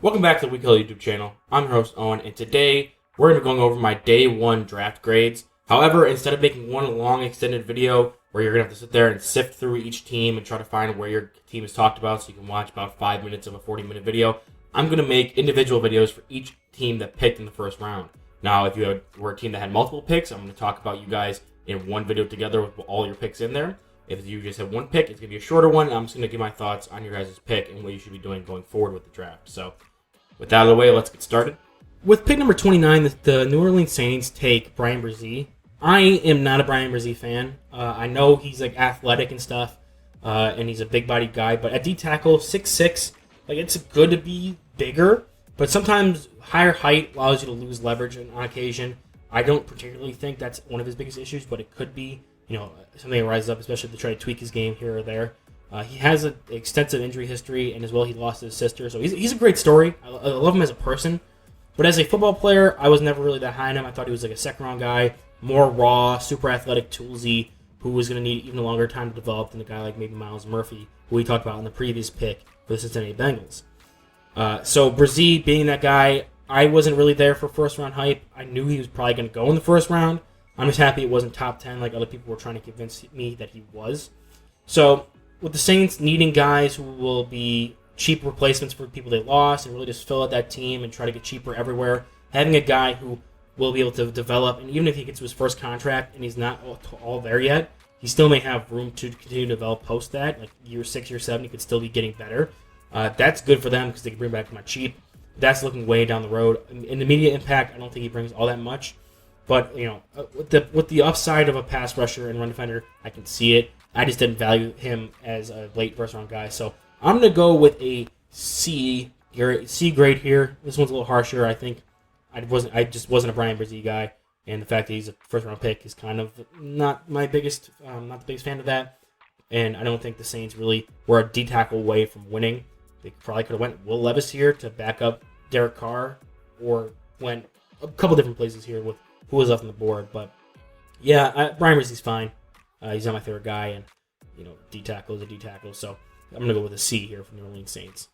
Welcome back to the Huddle YouTube channel. I'm your host, Owen, and today we're going to be going over my day one draft grades. However, instead of making one long extended video where you're going to have to sit there and sift through each team and try to find where your team is talked about so you can watch about 5 minutes of a 40-minute video, I'm going to make individual videos for each team that picked in the first round. Now, if you were a team that had multiple picks, I'm going to talk about you guys in one video together with all your picks in there. If you just have one pick, it's going to be a shorter one. I'm just going to give my thoughts on your guys' pick and what you should be doing going forward with the draft. So, with that out of the way, let's get started. With pick number 29, the New Orleans Saints take Bryan Bresee. I am not a Bryan Bresee fan. I know he's like athletic and stuff, and he's a big-bodied guy, but at D-tackle, 6'6", like it's good to be bigger, but sometimes higher height allows you to lose leverage on occasion. I don't particularly think that's one of his biggest issues, but it could be, something that rises up, especially to try to tweak his game here or there. He has an extensive injury history, and as well, he lost his sister, so he's a great story. I love him as a person, but as a football player, I was never really that high on him. I thought he was like a second-round guy, more raw, super athletic, toolsy, who was going to need even a longer time to develop than a guy like maybe Myles Murphy, who we talked about in the previous pick for the Cincinnati Bengals. So Bresee being that guy, I wasn't really there for first-round hype. I knew he was probably going to go in the first round. I'm just happy it wasn't top 10 like other people were trying to convince me that he was. So with the Saints needing guys who will be cheap replacements for people they lost and really just fill out that team and try to get cheaper everywhere, having a guy who will be able to develop, and even if he gets to his first contract and he's not all there yet, he still may have room to continue to develop post that. Like year 6, year 7, he could still be getting better. That's good for them because they can bring back my cheap. That's looking way down the road. In the media impact, I don't think he brings all that much. But, with the upside of a pass rusher and run defender, I can see it. I just didn't value him as a late first-round guy. So I'm going to go with a C grade here. This one's a little harsher. I think I just wasn't a Bryan Bresee guy. And the fact that he's a first-round pick is kind of not my biggest, not the biggest fan of that. And I don't think the Saints really were a D-tackle away from winning. They probably could have went Will Levis here to back up Derek Carr, or went a couple different places here with who was left on the board. But yeah, Bryan Bresee's fine. He's not my favorite guy, and D-tackle is a D-tackle. So I'm going to go with a C here for New Orleans Saints.